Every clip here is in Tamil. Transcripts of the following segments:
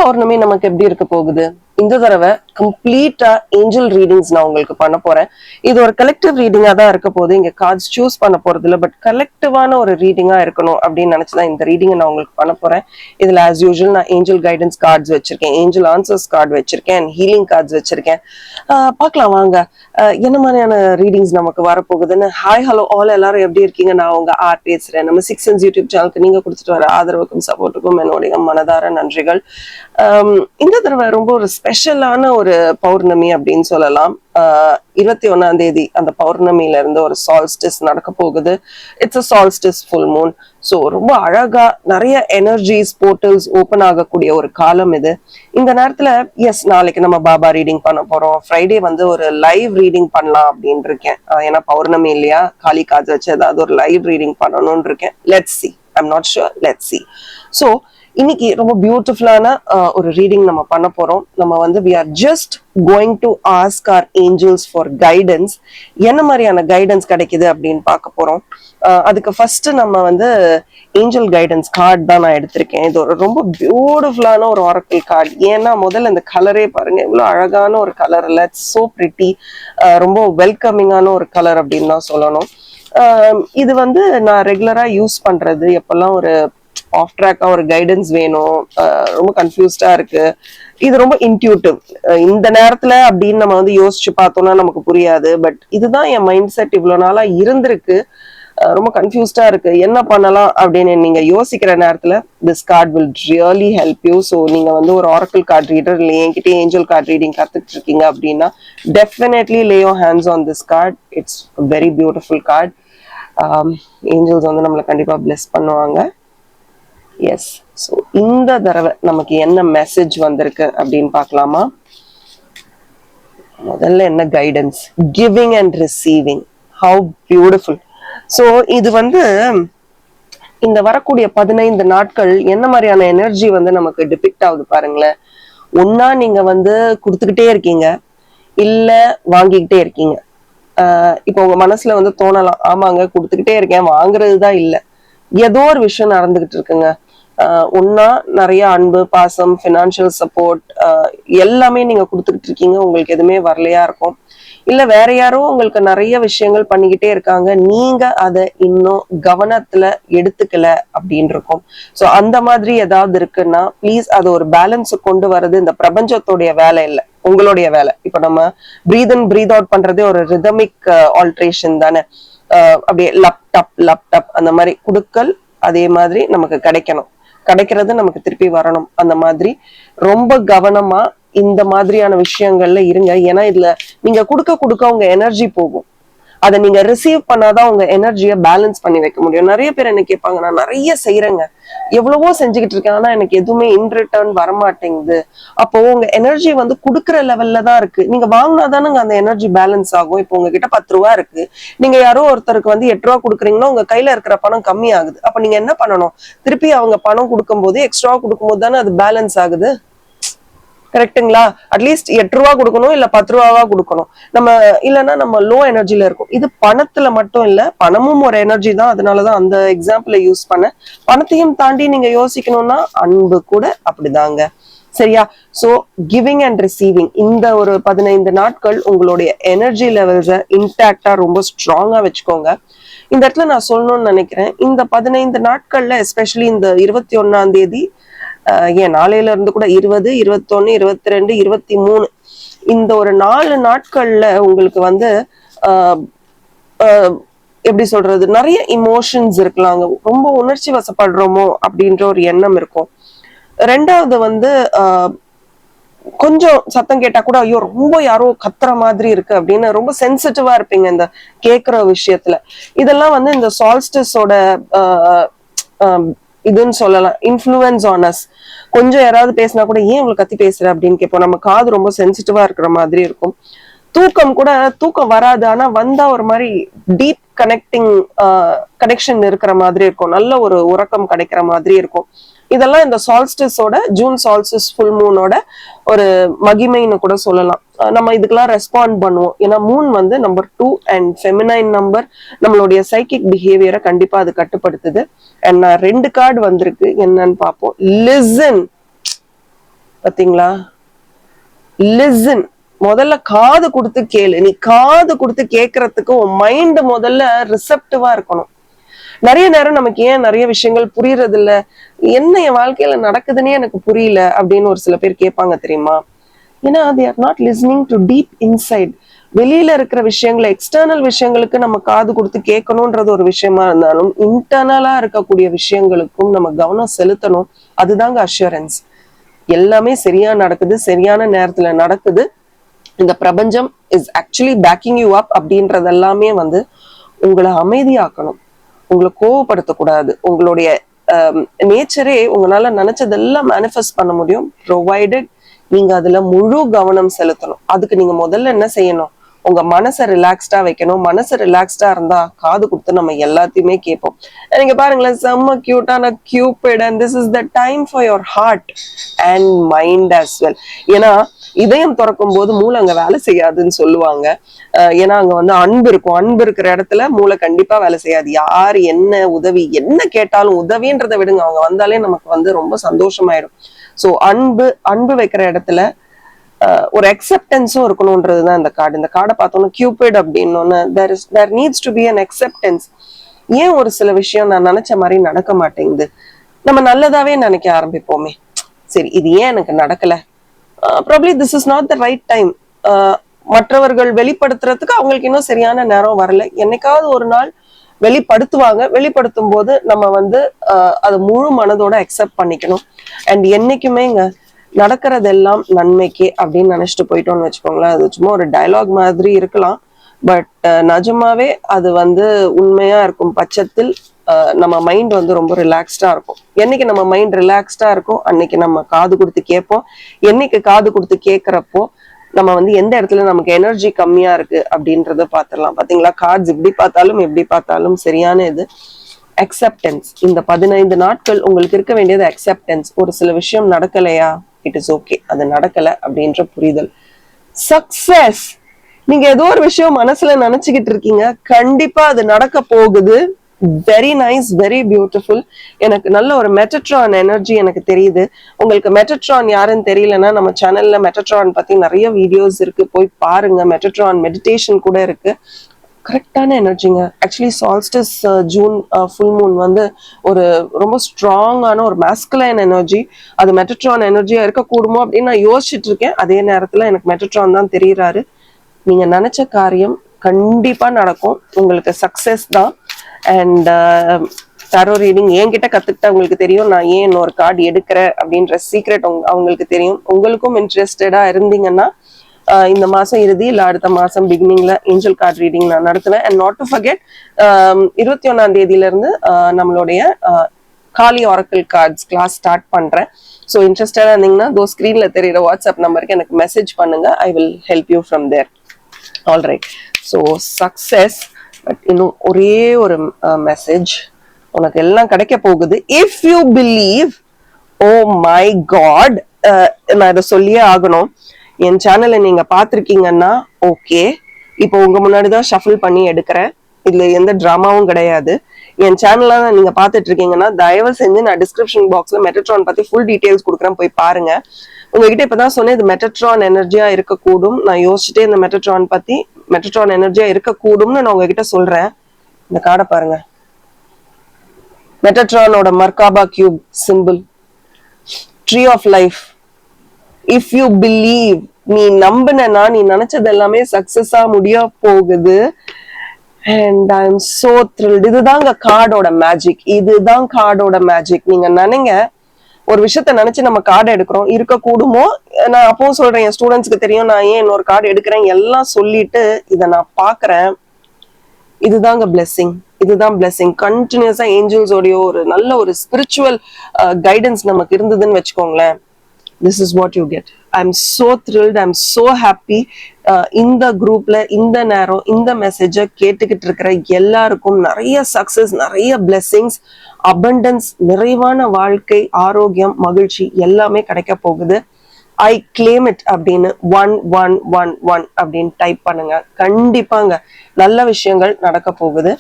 பௌர்ணமி நமக்கு எப்படி இருக்க போகுது? இந்த தடவை கம்ப்ளீட்டா ஏஞ்சல் ரீடிங்ஸ் நான் உங்களுக்கு பண்ண போறேன். இது ஒரு கலெக்டிவ் ரீடிங்கா தான் இருக்க போகுது. இங்க கார்ட்ஸ் சூஸ் பண்ண போறது இல்லை, பட் கலெக்டிவான ஒரு ரீடிங்கா இருக்கணும் அப்படின்னு நினைச்சுதான் இந்த ரீடிங்கை நான் உங்களுக்கு பண்ண போறேன். இதுல ஆஸ் யூஸ்வல் நான் ஏஞ்சல் கைடன்ஸ் கார்ட்ஸ் வச்சிருக்கேன், ஏஞ்சல் ஆன்சர்ஸ் கார்டு வச்சிருக்கேன், ஹீலிங் கார்ட்ஸ் வச்சிருக்கேன். பார்க்கலாம் வாங்க என்ன மாதிரியான ரீடிங்ஸ் நமக்கு வரப்போகுதுன்னு. ஹாய் ஹலோ ஆல், எல்லாரும் எப்படி இருக்கீங்க? நான் உங்க ஆர் பேசுறேன். நம்ம 6 சென்ஸ் யூடியூப் சேனலுக்கு நீங்க கொடுத்துட்டு வர ஆதரவுக்கும் சப்போர்ட்டுக்கும் என்னுடைய மனதார நன்றிகள். இந்த தடவை ரொம்ப ஒரு ஸ்பெஷலான ஒரு பௌர்ணமி அப்படின்னு சொல்லலாம். 21 அந்த பௌர்ணமியில இருந்து ஒரு சால்ஸ்டிஸ் நடக்க போகுது. It's a solstice full Moon. So ரொம்ப அழகா நிறைய எனர்ஜிஸ் போர்ட்டல்ஸ் ஓப்பன் ஆகக்கூடிய ஒரு காலம் இது. இந்த நேரத்துல எஸ், நாளைக்கு நம்ம பாபா ரீடிங் பண்ண போறோம். ஃப்ரைடே வந்து ஒரு லைவ் ரீடிங் பண்ணலாம் அப்படின்னு இருக்கேன். ஏன்னா பௌர்ணமி இல்லையா, காலி காது வச்சு ஏதாவது ஒரு லைவ் ரீடிங் பண்ணணும்னு இருக்கேன். Let's see, I'm not sure, let's see. So இன்னைக்கு ரொம்ப பியூட்டிஃபுல்லான ஒரு ரீடிங் நம்ம பண்ண போறோம். நம்ம வந்து we are just going to ask our angels for guidance. என்ன மாதிரியான கைடன்ஸ் கிடைக்குது அப்படின்னு பார்க்க போறோம். அதுக்கு ஃபர்ஸ்ட் நம்ம வந்து ஏஞ்சல் கைடன்ஸ் கார்டு தான் நான் எடுத்திருக்கேன். இது ஒரு ரொம்ப பியூட்டிஃபுல்லான ஒரு ஆரக்கிள் கார்டு. ஏன்னா முதல்ல இந்த கலரே பாருங்க, இவ்வளவு அழகான ஒரு கலர் இல்ல, இட்ஸ் சோ பிரிட்டி. ரொம்ப வெல்கமிங்கான ஒரு கலர் அப்படின்னு தான் சொல்லணும். இது வந்து நான் ரெகுலரா யூஸ் பண்றது. எப்பெல்லாம் ஒரு ஆஃப் ட்ராக்கா ஒரு கைடன்ஸ் வேணும், ரொம்ப கன்ஃபியூஸ்டா இருக்கு, இது ரொம்ப இன்ட்யூட்டிவ் இந்த நேரத்துல அப்படின்னு நம்ம வந்து யோசிச்சு பார்த்தோம்னா நமக்கு புரியாது. பட் இதுதான் என் மைண்ட் செட் இவ்வளவு நாளா இருந்திருக்கு. ரொம்ப கன்ஃபியூஸ்டா இருக்கு, என்ன பண்ணலாம் அப்படின்னு நீங்க யோசிக்கிற நேரத்துல this card will really help you. So நீங்க வந்து ஒரு ஆரக்கிள் கார்ட் ரீடர் இல்லை என்கிட்ட ஏஞ்சல் கார்ட் ரீடிங் கத்துக்கிட்டு இருக்கீங்க அப்படின்னா definitely lay your hands on this card. It's very beautiful card. Angels வந்து நம்மளை கண்டிப்பா பிளெஸ் பண்ணுவாங்க. எஸ், ஸோ இந்த தடவை நமக்கு என்ன மெசேஜ் வந்திருக்கு அப்படின்னு பார்க்கலாமா? முதல்ல என்ன guidance, giving and receiving, how beautiful. So இது வந்து இந்த வரக்கூடிய 15 நாட்கள் என்ன மாதிரியான எனர்ஜி வந்து நமக்கு டிபிக்ட் ஆகுது பாருங்களேன். ஒன்னா நீங்க வந்து கொடுத்துக்கிட்டே இருக்கீங்க, இல்ல வாங்கிக்கிட்டே இருக்கீங்க. இப்போ உங்க மனசுல வந்து தோணலாம், ஆமாங்க கொடுத்துக்கிட்டே இருக்கேன், வாங்குறதுதான் இல்ல, ஏதோ ஒரு விஷயம் நடந்துகிட்டு இருக்குங்க. ஒன்னா நிறைய அன்பு, பாசம், பினான்சியல் சப்போர்ட் எல்லாமே நீங்க கொடுத்துக்கிட்டு இருக்கீங்க, உங்களுக்கு எதுவுமே வரலையா இருக்கும். இல்ல வேற யாரோ உங்களுக்கு நிறைய விஷயங்கள் பண்ணிக்கிட்டே இருக்காங்க, நீங்க அதை இன்னும் கவனத்துல எடுத்துக்கல அப்படின்னு இருக்கும். சோ அந்த மாதிரி ஏதாவது இருக்குன்னா பிளீஸ் அது ஒரு பேலன்ஸ் கொண்டு வர்றது இந்த பிரபஞ்சத்தோடைய வேலை இல்லை, உங்களுடைய வேலை. இப்ப நம்ம பிரீத் இன் பிரீத் அவுட் பண்றதே ஒரு ரிதமிக் ஆல்ட்ரேஷன் தானே. அப்படியே லப்டப் அந்த மாதிரி குடுக்கல், அதே மாதிரி நமக்கு கிடைக்கணும், கிடைக்கிறது நமக்கு திருப்பி வரணும். அந்த மாதிரி ரொம்ப கவனமா இந்த மாதிரியான விஷயங்கள்ல இருங்க. ஏன்னா இதுல நீங்க கொடுக்க உங்க எனர்ஜி போகும், அதை நீங்க ரிசீவ் பண்ணாதான் உங்க எனர்ஜியை பேலன்ஸ் பண்ணி வைக்க முடியும். நிறைய பேர் என்ன கேட்பாங்க, நான் நிறைய செய்யறேங்க, எவ்வளவோ செஞ்சுக்கிட்டு இருக்கேன், ஆனா எனக்கு எதுவுமே இன் ரிட்டர்ன் வரமாட்டேங்குது. அப்போ உங்க எனர்ஜி வந்து கொடுக்குற லெவல்ல தான் இருக்கு. நீங்க வாங்கினாதானுங்க அந்த எனர்ஜி பேலன்ஸ் ஆகும். இப்போ உங்ககிட்ட 10 ரூபா இருக்கு, நீங்க யாரோ ஒருத்தருக்கு வந்து 8 ரூபா கொடுக்குறீங்கன்னா உங்க கையில இருக்கிற பணம் கம்மி ஆகுது. அப்ப நீங்க என்ன பண்ணணும், திருப்பி அவங்க பணம் கொடுக்கும் போது எக்ஸ்ட்ரா கொடுக்கும் போது தானே அது பேலன்ஸ் ஆகுது. கரெக்டுங்களா? அட்லீஸ்ட் 8 ரூபா கொடுக்கணும், இல்ல 10 ரூபாவா கொடுக்கணும். நம்ம இல்லைன்னா நம்ம லோ எனர்ஜில இருக்கும். இது பணத்துல மட்டும் இல்ல, பணமும் ஒரு எனர்ஜி தான். அதனாலதான் அந்த எக்ஸாம்பிள யூஸ் பண்ண. பணத்தையும் தாண்டி நீங்க யோசிக்கணும்னா அன்பு கூட அப்படிதாங்க. சரியா? சோ கிவிங் அண்ட் ரிசீவிங் இந்த ஒரு 15 நாட்கள் உங்களுடைய எனர்ஜி லெவல்ஸை இன்டாக்டா ரொம்ப ஸ்ட்ராங்கா வச்சுக்கோங்க. இந்த இடத்துல நான் சொல்லணும்னு நினைக்கிறேன், இந்த 15 நாட்கள்ல எஸ்பெஷலி இந்த 21 ஏன் நாளையில இருந்து கூட 20, 21, 22, 23 இந்த ஒரு 4 நாட்கள்ல உங்களுக்கு வந்து எப்படி சொல்றது, நிறைய இமோஷன்ஸ் இருக்கலாங்க. ரொம்ப உணர்ச்சி வசப்படுறோமோ அப்படின்ற ஒரு எண்ணம் இருக்கும். ரெண்டாவது வந்து கொஞ்சம் சத்தம் கேட்டா கூட ஐயோ ரொம்ப யாரோ கத்துற மாதிரி இருக்கு அப்படின்னு ரொம்ப சென்சிட்டிவா இருப்பீங்க இந்த கேக்குற விஷயத்துல. இதெல்லாம் வந்து இந்த சால்ஸ்டிஸோட இதுன்னு சொல்லலாம், இன்ஃப்ளூயன்ஸ் ஆன் அஸ். கொஞ்சம் யாராவது பேசினா கூட ஏன் இவ்வளவு கத்தி பேசுற அப்படின்னு கேட்போம். நம்ம காது ரொம்ப சென்சிட்டிவா இருக்கிற மாதிரி இருக்கும். தூக்கம் கூட தூக்கம் வராது, ஆனா வந்தா ஒரு மாதிரி டீப் கனெக்ஷன் இருக்கிற மாதிரி இருக்கும், நல்ல ஒரு உறக்கம் கிடைக்கிற மாதிரி இருக்கும். இதெல்லாம் இந்த சால்ஸ்டிஸோட, ஜூன் சால்ஸ்டிஸ் ஃபுல் மூனோட ஒரு மகிமைன்னு கூட சொல்லலாம். நம்ம இதுக்கெல்லாம் ரெஸ்பாண்ட் பண்ணுவோம். ஏன்னா மூன் வந்து நம்பர் 2 அண்ட் ஃபெமினைன் நம்பர், நம்மளுடைய சைக்கிக் பிஹேவியரை கண்டிப்பா அது கட்டுப்படுத்துது. அண்ட் நான் 2 கார்டு வந்திருக்கு, என்னன்னு பார்ப்போம். லிசன், பாத்தீங்களா? லிசன். முதல்ல காது கொடுத்து கேளு. நீ காது கொடுத்து கேட்கறதுக்கு உன் மைண்ட் முதல்ல ரிசப்டிவா இருக்கணும். நிறைய நேரம் நமக்கு ஏன் நிறைய விஷயங்கள் புரியறது இல்ல, என்ன என் வாழ்க்கையில நடக்குதுன்னே எனக்கு புரியல அப்படின்னு ஒரு சில பேர் கேட்பாங்க தெரியுமா? ஏன்னா they are not listening to deep inside. வெளியில இருக்கிற விஷயங்களை, எக்ஸ்டர்னல் விஷயங்களுக்கு நம்ம காது கொடுத்து கேட்கணும்ன்றது ஒரு விஷயமா இருந்தாலும், இன்டர்னலா இருக்கக்கூடிய விஷயங்களுக்கும் நம்ம கவனம் செலுத்தணும். அதுதாங்க அஷூரன்ஸ். எல்லாமே சரியா நடக்குது, சரியான நேரத்துல நடக்குது, இந்த பிரபஞ்சம் is actually backing you up அப்படின்றது எல்லாமே வந்து உங்களை அமைதியாக்கணும், உங்களை கோவப்படுத்தக்கூடாது. உங்களுடைய நேச்சரே உங்களால நினைச்சதெல்லாம் மேனிஃபெஸ்ட் பண்ண முடியும், ப்ரொவைடட் நீங்க அதுல முழு கவனம் செலுத்தணும். அதுக்கு நீங்க முதல்ல என்ன செய்யணும்? உங்க மனசை ரிலாக்ஸ்டா வைக்கணும். மனசு ரிலாக்ஸ்டா இருந்தா காது கொடுத்து நம்ம எல்லாத்தையுமே கேட்போம். நீங்க பாருங்களேன், செம்ம கியூட்டான cupid, and this is the time for your heart and mind as well. ஏன்னா இதயம் திறக்கும் போது மூளை அங்க வேலை செய்யாதுன்னு சொல்லுவாங்க. ஏன்னா அங்க வந்து அன்பு இருக்கும். அன்பு இருக்கிற இடத்துல மூளை கண்டிப்பா வேலை செய்யாது. யார் என்ன உதவி என்ன கேட்டாலும், உதவின்றதை விடுங்க, அவங்க வந்தாலே நமக்கு வந்து ரொம்ப சந்தோஷமாயிடும். சோ அன்பு வைக்கிற இடத்துல ஒரு அக்செப்டன்ஸும் இருக்கணும்ன்றதுதான் இந்த கார்டு. இந்த கார்டை பார்த்தோம்னா கியூபிட் அப்படின்னு there needs to be an acceptance. ஏன் ஒரு சில விஷயம் நான் நினைச்ச மாதிரி நடக்க மாட்டேங்குது, நம்ம நல்லதாவே நினைக்க ஆரம்பிப்போமே. சரி, இது ஏன் எனக்கு நடக்கல, probably this is not the right time. மற்றவர்கள் வெளிப்படுத்துறதுக்கு அவங்களுக்கு இன்னும் சரியான நேரம் வரல. என்னைக்காவது ஒரு நாள் வெளிப்படுத்துவாங்க. வெளிப்படுத்தும் போது நம்ம வந்து அதை முழு மனதோட அக்செப்ட் பண்ணிக்கணும். அண்ட் என்னைக்குமே நடக்கிறதெல்லாம் நன்மைக்கு அப்படின்னு நினைச்சிட்டு போயிட்டோம்னு வச்சுக்கோங்களேன். அது சும்மா ஒரு டயலாக் மாதிரி இருக்கலாம், பட் நிஜமாவே அது வந்து உண்மையா இருக்கும் பட்சத்தில் நம்ம மைண்ட் வந்து ரொம்ப ரிலாக்ஸ்டா இருக்கும். என்னைக்கு நம்ம மைண்ட் ரிலாக்ஸ்டா இருக்கும் அன்னைக்கு நம்ம காது கொடுத்து கேட்போம். என்னைக்கு காது கொடுத்து கேட்கறப்போ நம்ம வந்து எந்த இடத்துல நமக்கு எனர்ஜி கம்மியா இருக்கு அப்படின்றத பாத்திரலாம். பாத்தீங்களா, கார்ட்ஸ் எப்படி பார்த்தாலும் சரியான இது அக்செப்டன்ஸ். இந்த 15 நாட்கள் உங்களுக்கு இருக்க வேண்டியது அக்செப்டன்ஸ். ஒரு சில விஷயம் நடக்கலையா, இட் இஸ் ஓகே, அது நடக்கல அப்படின்ற புரிதல். சக்சஸ், நீங்க ஏதோ ஒரு விஷயம் மனசுல நினைச்சுக்கிட்டு இருக்கீங்க, கண்டிப்பா அது நடக்க போகுது. Very nice, very beautiful. எனக்கு நல்ல ஒரு மெட்டட்ரான் எனர்ஜி எனக்கு தெரியுது. உங்களுக்கு மெட்டட்ரான் யாருன்னு தெரியலன்னா நம்ம சேனல்ல மெட்டட்ரான் பத்தி நிறைய வீடியோஸ் இருக்கு, போய் பாருங்க. மெட்டட்ரான் மெடிடேஷன் கூட இருக்கு. கரெக்டான எனர்ஜிங்க. Actually solstice June full moon வந்து ஒரு ரொம்ப ஸ்ட்ராங்கான ஒரு மாஸ்குலைன் எனர்ஜி. அது மெட்டட்ரான் எனர்ஜியா இருக்கக்கூடுமோ அப்படின்னு நான் யோசிச்சுட்டு இருக்கேன். அதே நேரத்துல எனக்கு மெட்டட்ரான் தான் தெரியுறாரு. நீங்க நினைச்ச காரியம் கண்டிப்பா நடக்கும், உங்களுக்கு சக்சஸ் தான். அண்ட் டாரோ ரீடிங் என்கிட்ட கத்துக்கிட்ட உங்களுக்கு தெரியும், நான் ஏன் இன்னொரு கார்டு எடுக்கிறேன் அப்படின்ற சீக்ரெட் அவங்களுக்கு தெரியும். உங்களுக்கும் இன்ட்ரெஸ்டடா இருந்தீங்கன்னா இந்த மாசம் இறுதி இல்ல அடுத்த மாசம் பிகினிங்ல ஏஞ்சல் கார்டு ரீடிங் நான் நடத்துவேன். அண்ட் நாட் டு ஃபர்கெட் 21ஆம் தேதியில இருந்து நம்மளுடைய காலி ஆரக்கிள் கார்ட்ஸ் கிளாஸ் ஸ்டார்ட் பண்றேன். ஸோ இன்ட்ரெஸ்டடா இருந்தீங்கன்னா ஸ்கிரீன்ல தெரியுற வாட்ஸ்அப் நம்பருக்கு எனக்கு மெசேஜ் பண்ணுங்க. I will help you from there. All right. So success. But இன்னும் ஒரே ஒரு மெசேஜ், உனக்கு எல்லாம் கிடைக்க போகுது if you believe. Oh my God, நான் இதை சொல்லியே ஆகணும். என் சேனலை நீங்க பாத்திருக்கீங்கன்னா ஓகே, இப்போ உங்க முன்னாடிதான் ஷஃபிள் பண்ணி எடுக்கிறேன், இதுல எந்த டிராமாவும் கிடையாது. என் சேனல்ல நீங்க பாத்துட்டு இருக்கீங்கன்னா தயவு செஞ்சு நான் டிஸ்கிரிப்ஷன் பாக்ஸ்ல மெட்டட்ரான் பத்தி ஃபுல் டீடைல்ஸ் கொடுக்குறேன், போய் பாருங்க. உங்ககிட்ட இப்பதான் சொன்னேன் இது மெட்டட்ரான் எனர்ஜியா இருக்கக்கூடும். நான் யோசிச்சுட்டே இந்த மெட்டட்ரான் எனர்ஜியா இருக்கக்கூடும்னு நான் உங்ககிட்ட சொல்றேன். இந்த கார்டை பாருங்க, மெட்டட்ரானோட merkaba cube simple, tree of life. If you believe, நீ நம்பினா நீ நினைச்சது எல்லாமே சக்சஸா முடிய போகுது. And I am so thrilled. இதுதாங்க கார்டோட மேஜிக், இதுதான் கார்டோட மேஜிக். நீங்க நினைங்க, ஒரு விஷயத்த நினைச்சு நம்ம கார்டு எடுக்கிறோம், இருக்க கூடுமோ. நான் அப்போ சொல்றேன், என் ஸ்டூடெண்ட்ஸ்க்கு தெரியும் நான் ஏன் இன்னொரு கார்டு எடுக்கிறேன் எல்லாம் சொல்லிட்டு இதை நான் பாக்குறேன். இதுதாங்க பிளெஸிங், இதுதான் பிளெஸிங். கண்டினியூஸா ஏஞ்சல்ஸோடைய ஒரு நல்ல ஒரு ஸ்பிரிச்சுவல் கைடன்ஸ் நமக்கு இருந்ததுன்னு வச்சுக்கோங்களேன். This is what you get. I'm so thrilled, I'm so happy. இந்த குரூப்ல இந்த நேரம் இந்த மெசேஜை கேட்டுக்கிட்டு இருக்கிற எல்லாருக்கும் நிறைய சக்சஸ், நிறைய பிளெஸிங்ஸ், அபண்டன்ஸ், நிறைவான வாழ்க்கை, ஆரோக்கியம், மகிழ்ச்சி எல்லாமே கிடைக்க போகுது. ஐ கிளைம் இட் அப்படின்னு 1111 அப்படின்னு டைப் பண்ணுங்க. கண்டிப்பாங்க நல்ல விஷயங்கள் நடக்க போகுது.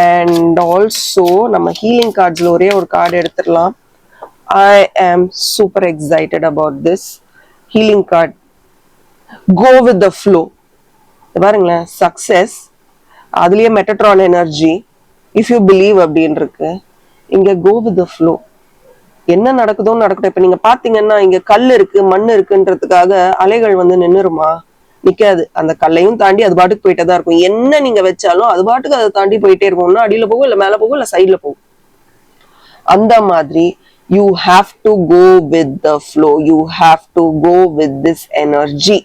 அண்ட் ஆல்சோ நம்ம ஹீலிங் கார்ட்ஸ்ல ஒரே ஒரு கார்டு எடுத்துடலாம். I am super excited about this healing card. Go with the flow. பாருங்களேன், சக்சஸ், அதுலயே Metatron energy, if you believe அப்படின்னு இருக்கு. இங்க கோ வித் த ஃப்ளோ, என்ன நடக்குதோ நடக்கட்டும். இப்ப நீங்க பாத்தீங்கன்னா இங்க கல் இருக்கு, மண் இருக்குன்றதுக்காக அலைகள் வந்து நின்னுருமா? நிக்காது. அந்த கல்லையும் தாண்டி அது பாட்டுக்கு போயிட்டே தான் இருக்கும். என்ன நீங்க வச்சாலும் அது பாட்டுக்கு அதை தாண்டி போயிட்டே இருக்கும். ஒன்னும் அடியில போகும், இல்ல மேல போகும், இல்ல சைட்ல போகும். அந்த மாதிரி you have to go with the flow, you have to go with this energy.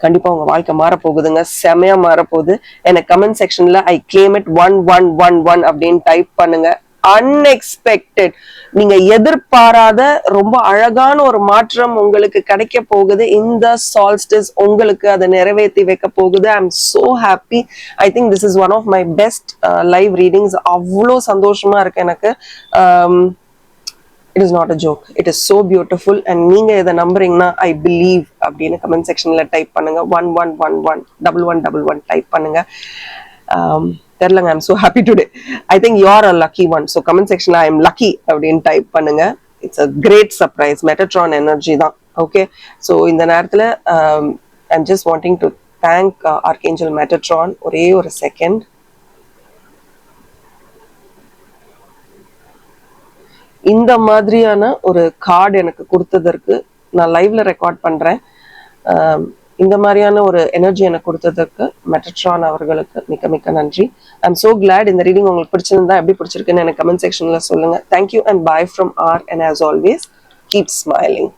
கண்டிப்பா உங்க வாழ்க்கை மாற போகுதுங்க, செமையா மாற போகுது. எனக்கு கமெண்ட் செக்ஷன்ல ஐ கிளைம் இட் 1111 அப்படின்னு டைப் பண்ணுங்க. அன்எக்ஸ்பெக்டட், நீங்க எதிர்பாராத ரொம்ப அழகான ஒரு மாற்றம் உங்களுக்கு கிடைக்க போகுது. இந்த சால்ஸ்டிஸ் உங்களுக்கு அதை நிறைவேற்றி வைக்க போகுது. I am so happy. I think this is one of my best live readings. அவ்வளோ சந்தோஷமா இருக்கு எனக்கு. It is not a joke. It is so beautiful. And நீங்க இதை நம்புறீங்கன்னா I believe அப்படின்னு கமெண்ட் செக்ஷன்ல டைப் பண்ணுங்க. 1111 1111 டைப் பண்ணுங்க. தெரியலங்க, I am so happy today. I think you are a lucky one. So comment sectionல I am lucky அப்படின்னு டைப் பண்ணுங்க. It's a great surprise. Metatron energy தான். Okay. So இந்த நேரத்துல I'm just wanting to thank Archangel Metatron. ஒரே ஒரு செகண்ட். இந்த மாதிரியான ஒரு கார்டு எனக்கு கொடுத்ததற்கு நான் லைவ்ல ரெக்கார்ட் பண்றேன். இந்த மாதிரியான ஒரு எனர்ஜி எனக்கு கொடுத்ததற்கு மெட்டட்ரான் அவர்களுக்கு மிக்க மிக்க நன்றி. I am so glad. இந்த ரீடிங் உங்களுக்கு பிடிச்சிருந்தா எப்படி பிடிச்சிருக்குன்னு எனக்கு கமெண்ட் செக்ஷன்ல சொல்லுங்க. Thank you and bye from R, and as always keep smiling.